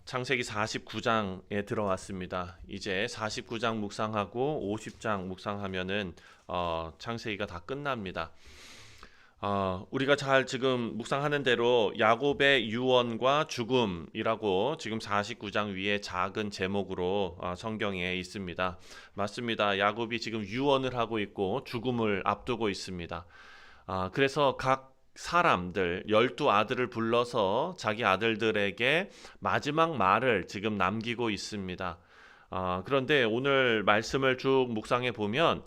창세기 49장에 들어왔습니다. 이제 49장 묵상하고 50장 묵상하면은 창세기가 다 끝납니다. 우리가 잘 지금 묵상하는 대로 야곱의 유언과 죽음이라고 지금 49장 위에 작은 제목으로 성경에 있습니다. 맞습니다. 야곱이 지금 유언을 하고 있고 죽음을 앞두고 있습니다. 그래서 각 사람들 12아들을 불러서 자기 아들들에게 마지막 말을 지금 남기고 있습니다. 그런데 오늘 말씀을 쭉 묵상해 보면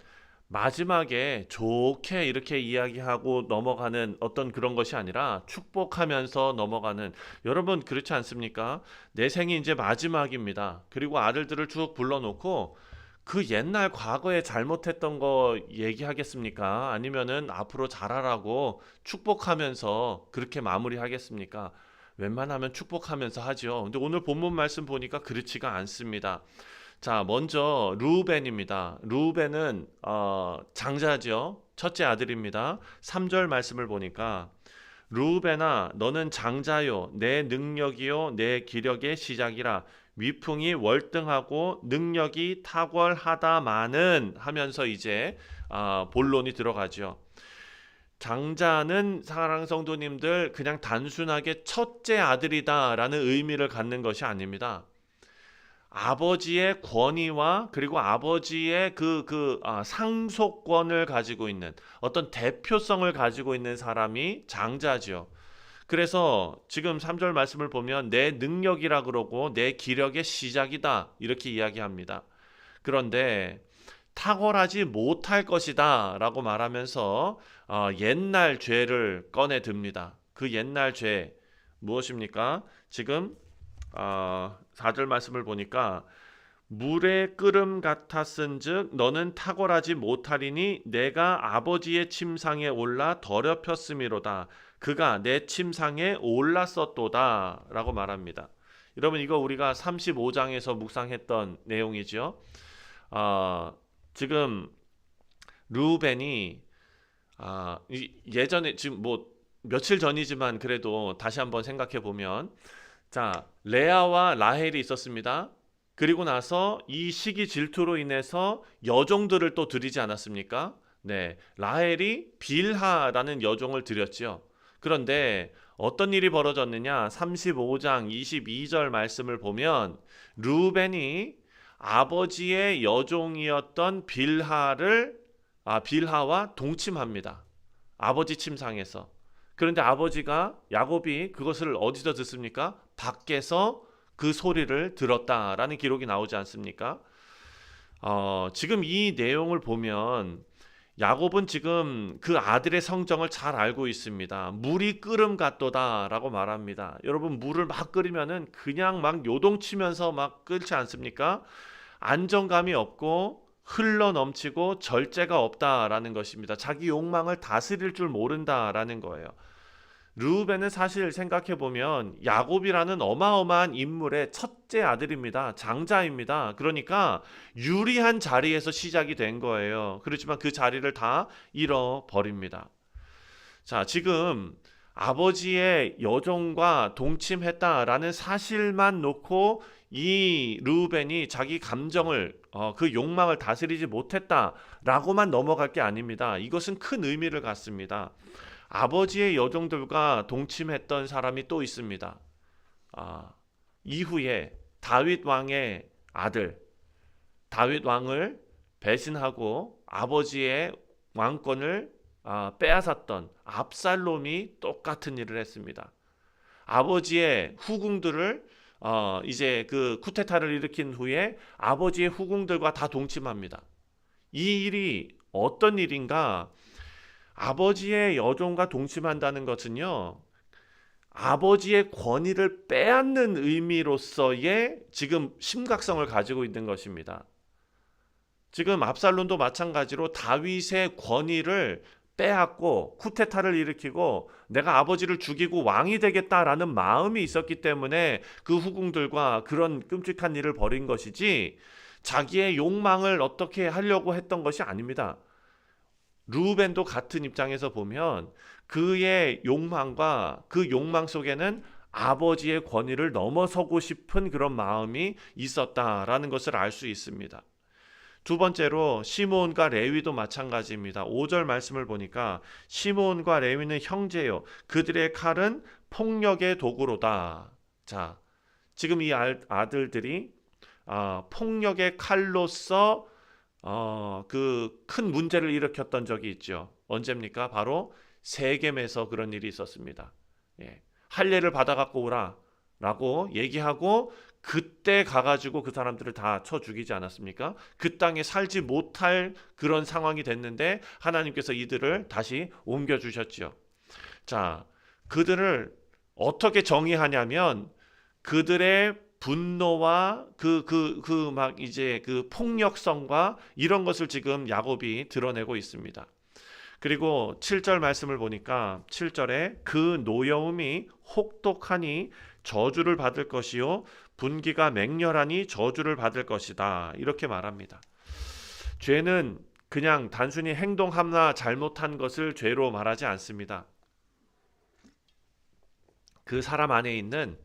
마지막에 좋게 이렇게 이야기하고 넘어가는 어떤 그런 것이 아니라 축복하면서 넘어가는, 여러분 그렇지 않습니까? 내 생이 이제 마지막입니다. 그리고 아들들을 쭉 불러놓고 그 옛날 과거에 잘못했던 거 얘기하겠습니까? 아니면은 앞으로 잘하라고 축복하면서 그렇게 마무리하겠습니까? 웬만하면 축복하면서 하죠. 근데 오늘 본문 말씀 보니까 그렇지가 않습니다. 자, 먼저 루벤입니다. 루벤은 장자죠. 첫째 아들입니다. 3절 말씀을 보니까 루벤아 너는 장자요 내 능력이요 내 기력의 시작이라 위풍이 월등하고 능력이 탁월하다마는 하면서 이제 본론이 들어가죠. 장자는 사랑하는 성도님들 그냥 단순하게 첫째 아들이다라는 의미를 갖는 것이 아닙니다. 아버지의 권위와 그리고 아버지의 상속권을 가지고 있는 어떤 대표성을 가지고 있는 사람이 장자죠. 그래서 지금 3절 말씀을 보면 내 능력이라 그러고 내 기력의 시작이다 이렇게 이야기합니다. 그런데 탁월하지 못할 것이다 라고 말하면서 옛날 죄를 꺼내 듭니다. 그 옛날 죄 무엇입니까? 지금 4절 말씀을 보니까 물의 끓음 같았은즉 너는 탁월하지 못하리니 내가 아버지의 침상에 올라 더럽혔음이로다. 그가 내 침상에 올랐었도다 라고 말합니다. 여러분 이거 우리가 35장에서 묵상했던 내용이죠. 지금 루벤이 예전에 지금 뭐 며칠 전이지만 그래도 다시 한번 생각해 보면, 자, 레아와 라헬이 있었습니다. 그리고 나서 이 시기 질투로 인해서 여종들을 또 드리지 않았습니까? 네, 라헬이 빌하라는 여종을 드렸지요. 그런데 어떤 일이 벌어졌느냐? 35장 22절 말씀을 보면 루벤이 아버지의 여종이었던 빌하와 동침합니다. 아버지 침상에서. 그런데 아버지가 야곱이 그것을 어디서 듣습니까? 밖에서 그 소리를 들었다라는 기록이 나오지 않습니까? 지금 이 내용을 보면 야곱은 지금 그 아들의 성정을 잘 알고 있습니다. 물이 끓음 같도다라고 말합니다. 여러분 물을 막 끓이면은 그냥 막 요동치면서 막 끓지 않습니까? 안정감이 없고 흘러 넘치고 절제가 없다라는 것입니다. 자기 욕망을 다스릴 줄 모른다라는 거예요. 르우벤은 사실 생각해 보면 야곱이라는 어마어마한 인물의 첫째 아들입니다. 장자입니다. 그러니까 유리한 자리에서 시작이 된 거예요. 그렇지만 그 자리를 다 잃어버립니다. 자, 지금 아버지의 여종과 동침했다라는 사실만 놓고 이 르우벤이 자기 감정을 그 욕망을 다스리지 못했다라고만 넘어갈 게 아닙니다. 이것은 큰 의미를 갖습니다. 아버지의 여종들과 동침했던 사람이 또 있습니다. 이후에 다윗 왕의 아들, 다윗 왕을 배신하고 아버지의 왕권을 빼앗았던 압살롬이 똑같은 일을 했습니다. 아버지의 후궁들을 이제 그 쿠데타를 일으킨 후에 아버지의 후궁들과 다 동침합니다. 이 일이 어떤 일인가? 아버지의 여종과 동침한다는 것은요, 아버지의 권위를 빼앗는 의미로서의 지금 심각성을 가지고 있는 것입니다. 지금 압살롬도 마찬가지로 다윗의 권위를 빼앗고 쿠데타를 일으키고 내가 아버지를 죽이고 왕이 되겠다라는 마음이 있었기 때문에 그 후궁들과 그런 끔찍한 일을 벌인 것이지, 자기의 욕망을 어떻게 하려고 했던 것이 아닙니다. 루벤도 같은 입장에서 보면 그의 욕망과 그 욕망 속에는 아버지의 권위를 넘어서고 싶은 그런 마음이 있었다라는 것을 알 수 있습니다. 두 번째로 시므온과 레위도 마찬가지입니다. 5절 말씀을 보니까 시므온과 레위는 형제요 그들의 칼은 폭력의 도구로다. 자, 지금 이 아들들이 폭력의 칼로서 그 큰 문제를 일으켰던 적이 있죠. 언제입니까? 바로 세겜에서 그런 일이 있었습니다. 예. 할례를 받아갖고 오라 라고 얘기하고 그때 가가지고 그 사람들을 다 쳐 죽이지 않았습니까? 그 땅에 살지 못할 그런 상황이 됐는데 하나님께서 이들을 다시 옮겨주셨죠. 자, 그들을 어떻게 정의하냐면 그들의 분노와 막 이제 그 폭력성과 이런 것을 지금 야곱이 드러내고 있습니다. 그리고 7절 말씀을 보니까 7절에 그 노여움이 혹독하니 저주를 받을 것이요 분기가 맹렬하니 저주를 받을 것이다. 이렇게 말합니다. 죄는 그냥 단순히 행동 하나 잘못한 것을 죄로 말하지 않습니다. 그 사람 안에 있는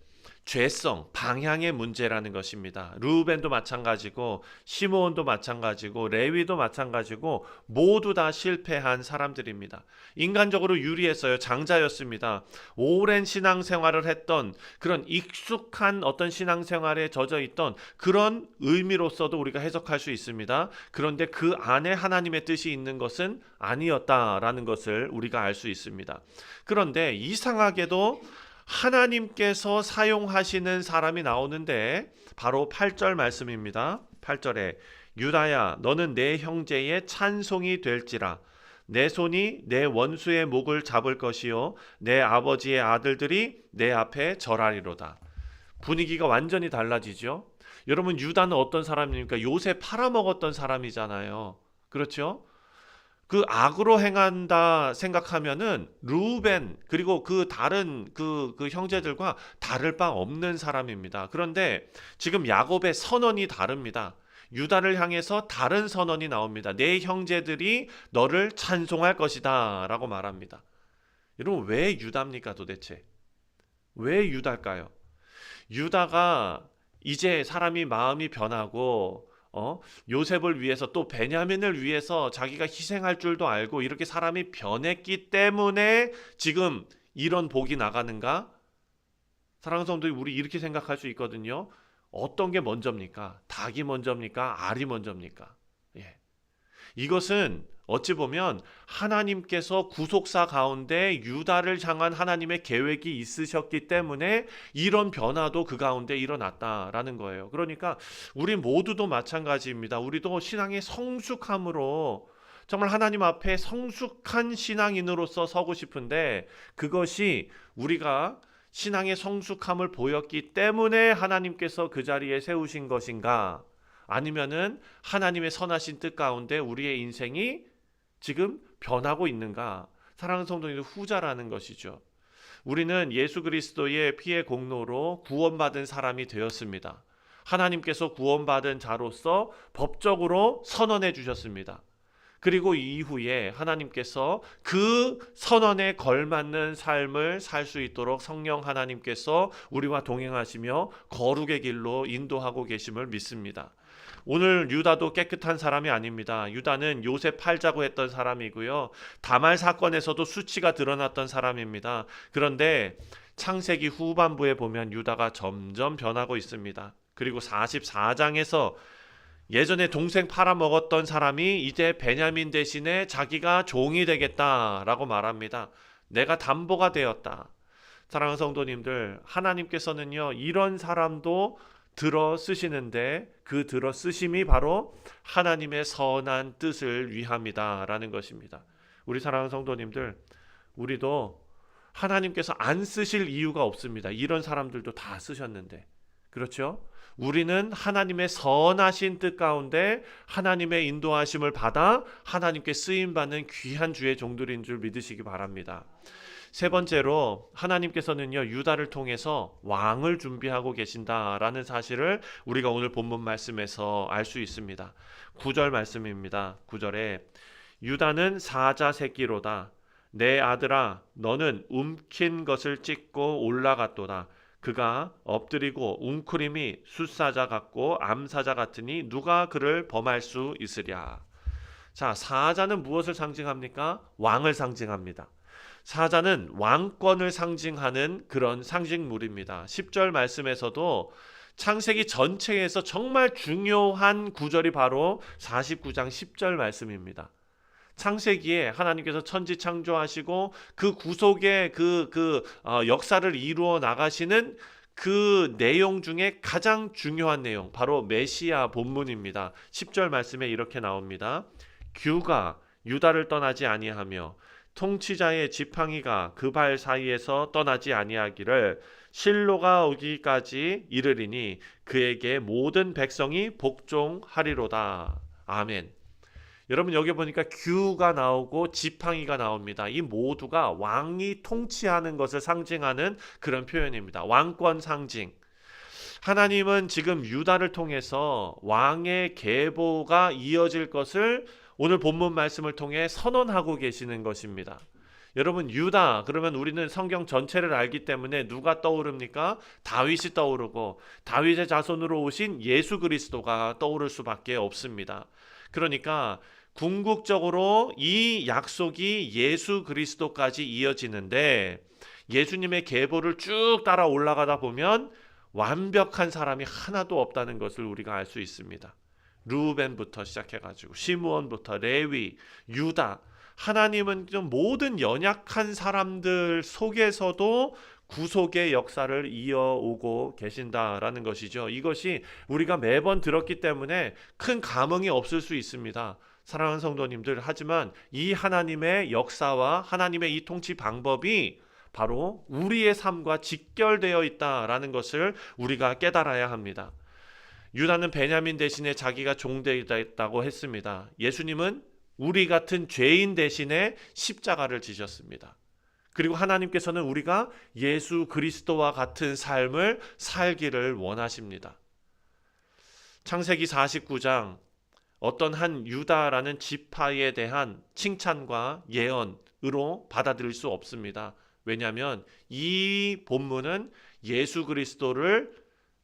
죄성, 방향의 문제라는 것입니다. 르우벤도 마찬가지고 시므온도 마찬가지고 레위도 마찬가지고 모두 다 실패한 사람들입니다. 인간적으로 유리했어요. 장자였습니다. 오랜 신앙생활을 했던 그런 익숙한 어떤 신앙생활에 젖어 있던 그런 의미로서도 우리가 해석할 수 있습니다. 그런데 그 안에 하나님의 뜻이 있는 것은 아니었다라는 것을 우리가 알 수 있습니다. 그런데 이상하게도 하나님께서 사용하시는 사람이 나오는데 바로 8절 말씀입니다. 8절에 유다야 너는 내 형제의 찬송이 될지라 내 손이 내 원수의 목을 잡을 것이요 내 아버지의 아들들이 내 앞에 절하리로다. 분위기가 완전히 달라지죠. 여러분 유다는 어떤 사람입니까? 요새 팔아먹었던 사람이잖아요. 그렇죠? 그 악으로 행한다 생각하면은 르우벤 그리고 그 다른 그 형제들과 다를 바 없는 사람입니다. 그런데 지금 야곱의 선언이 다릅니다. 유다를 향해서 다른 선언이 나옵니다. 내 형제들이 너를 찬송할 것이다 라고 말합니다. 여러분 왜 유다입니까 도대체? 왜 유다일까요? 유다가 이제 사람이 마음이 변하고 요셉을 위해서 또 베냐민을 위해서 자기가 희생할 줄도 알고 이렇게 사람이 변했기 때문에 지금 이런 복이 나가는가? 사랑하는 성도들이 우리 이렇게 생각할 수 있거든요. 어떤 게 먼저입니까? 닭이 먼저입니까? 알이 먼저입니까? 예. 이것은 어찌 보면 하나님께서 구속사 가운데 유다를 향한 하나님의 계획이 있으셨기 때문에 이런 변화도 그 가운데 일어났다라는 거예요. 그러니까 우리 모두도 마찬가지입니다. 우리도 신앙의 성숙함으로 정말 하나님 앞에 성숙한 신앙인으로서 서고 싶은데 그것이 우리가 신앙의 성숙함을 보였기 때문에 하나님께서 그 자리에 세우신 것인가? 아니면은 하나님의 선하신 뜻 가운데 우리의 인생이 지금 변하고 있는가? 사랑하는 성도님들 후자라는 것이죠. 우리는 예수 그리스도의 피의 공로로 구원받은 사람이 되었습니다. 하나님께서 구원받은 자로서 법적으로 선언해 주셨습니다. 그리고 이후에 하나님께서 그 선언에 걸맞는 삶을 살 수 있도록 성령 하나님께서 우리와 동행하시며 거룩의 길로 인도하고 계심을 믿습니다. 오늘 유다도 깨끗한 사람이 아닙니다. 유다는 요셉 팔자고 했던 사람이고요. 다말 사건에서도 수치가 드러났던 사람입니다. 그런데 창세기 후반부에 보면 유다가 점점 변하고 있습니다. 그리고 44장에서 예전에 동생 팔아먹었던 사람이 이제 베냐민 대신에 자기가 종이 되겠다라고 말합니다. 내가 담보가 되었다. 사랑하는 성도님들, 하나님께서는요 이런 사람도 들어 쓰시는데 그 들어 쓰심이 바로 하나님의 선한 뜻을 위함이다라는 것입니다. 우리 사랑하는 성도님들, 우리도 하나님께서 안 쓰실 이유가 없습니다. 이런 사람들도 다 쓰셨는데, 그렇죠? 우리는 하나님의 선하신 뜻 가운데 하나님의 인도하심을 받아 하나님께 쓰임받는 귀한 주의 종들인 줄 믿으시기 바랍니다. 세 번째로 하나님께서는요 유다를 통해서 왕을 준비하고 계신다라는 사실을 우리가 오늘 본문 말씀에서 알 수 있습니다. 9절 말씀입니다. 9절에 유다는 사자 새끼로다. 내 아들아 너는 움킨 것을 찢고 올라갔도다. 그가 엎드리고 웅크림이 숫사자 같고 암사자 같으니 누가 그를 범할 수 있으랴. 자, 사자는 무엇을 상징합니까? 왕을 상징합니다. 사자는 왕권을 상징하는 그런 상징물입니다. 10절 말씀에서도 창세기 전체에서 정말 중요한 구절이 바로 49장 10절 말씀입니다. 창세기에 하나님께서 천지 창조하시고 그 구속의 역사를 이루어 나가시는 그 내용 중에 가장 중요한 내용, 바로 메시아 본문입니다. 10절 말씀에 이렇게 나옵니다. 규가 유다를 떠나지 아니하며 통치자의 지팡이가 그 발 사이에서 떠나지 아니하기를 실로가 오기까지 이르리니 그에게 모든 백성이 복종하리로다. 아멘. 여러분, 여기 보니까 규가 나오고 지팡이가 나옵니다. 이 모두가 왕이 통치하는 것을 상징하는 그런 표현입니다. 왕권 상징. 하나님은 지금 유다를 통해서 왕의 계보가 이어질 것을 오늘 본문 말씀을 통해 선언하고 계시는 것입니다. 여러분, 유다 그러면 우리는 성경 전체를 알기 때문에 누가 떠오릅니까? 다윗이 떠오르고 다윗의 자손으로 오신 예수 그리스도가 떠오를 수밖에 없습니다. 그러니까 궁극적으로 이 약속이 예수 그리스도까지 이어지는데, 예수님의 계보를 쭉 따라 올라가다 보면 완벽한 사람이 하나도 없다는 것을 우리가 알 수 있습니다. 루벤부터 시작해가지고 시므온부터 레위, 유다, 하나님은 좀 모든 연약한 사람들 속에서도 구속의 역사를 이어오고 계신다라는 것이죠. 이것이 우리가 매번 들었기 때문에 큰 감흥이 없을 수 있습니다. 사랑하는 성도님들, 하지만 이 하나님의 역사와 하나님의 이 통치 방법이 바로 우리의 삶과 직결되어 있다라는 것을 우리가 깨달아야 합니다. 유다는 베냐민 대신에 자기가 종되었다고 했습니다. 예수님은 우리 같은 죄인 대신에 십자가를 지셨습니다. 그리고 하나님께서는 우리가 예수 그리스도와 같은 삶을 살기를 원하십니다. 창세기 49장 어떤 한 유다라는 지파에 대한 칭찬과 예언으로 받아들일 수 없습니다. 왜냐하면 이 본문은 예수 그리스도를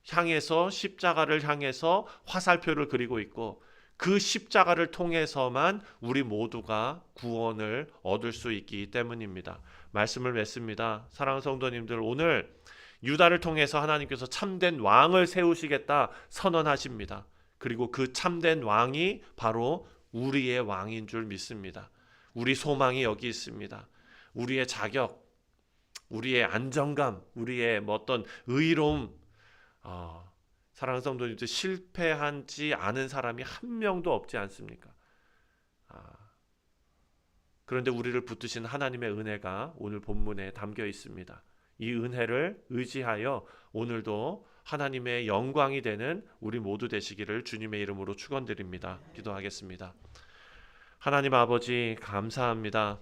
향해서, 십자가를 향해서 화살표를 그리고 있고, 그 십자가를 통해서만 우리 모두가 구원을 얻을 수 있기 때문입니다. 말씀을 맺습니다. 사랑하는 성도님들, 오늘 유다를 통해서 하나님께서 참된 왕을 세우시겠다 선언하십니다. 그리고 그 참된 왕이 바로 우리의 왕인 줄 믿습니다. 우리 소망이 여기 있습니다. 우리의 자격, 우리의 안정감, 우리의 어떤 의로움, 사랑하는 성도님들, 실패하지 않은 사람이 한 명도 없지 않습니까? 그런데 우리를 붙드신 하나님의 은혜가 오늘 본문에 담겨 있습니다. 이 은혜를 의지하여 오늘도 하나님의 영광이 되는 우리 모두 되시기를 주님의 이름으로 축원드립니다. 기도하겠습니다. 하나님 아버지, 감사합니다.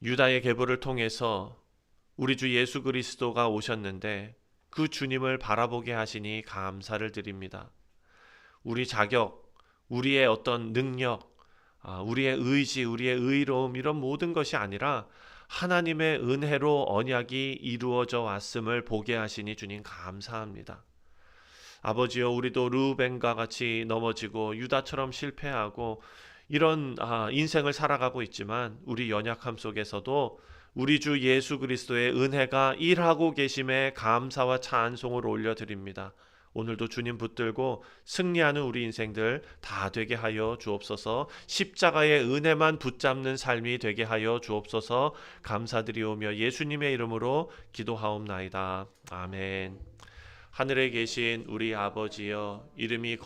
유다의 계보를 통해서 우리 주 예수 그리스도가 오셨는데 그 주님을 바라보게 하시니 감사를 드립니다. 우리 자격, 우리의 어떤 능력, 우리의 의지, 우리의 의로움, 이런 모든 것이 아니라 하나님의 은혜로 언약이 이루어져 왔음을 보게 하시니 주님 감사합니다. 아버지여, 우리도 르우벤과 같이 넘어지고 유다처럼 실패하고 이런 인생을 살아가고 있지만 우리 연약함 속에서도 우리 주 예수 그리스도의 은혜가 일하고 계심에 감사와 찬송을 올려드립니다. 오늘도 주님 붙들고 승리하는 우리 인생들 다 되게 하여 주옵소서. 십자가의 은혜만 붙잡는 삶이 되게 하여 주옵소서. 감사드리오며 예수님의 이름으로 기도하옵나이다. 아멘. 하늘에 계신 우리 아버지여, 이름이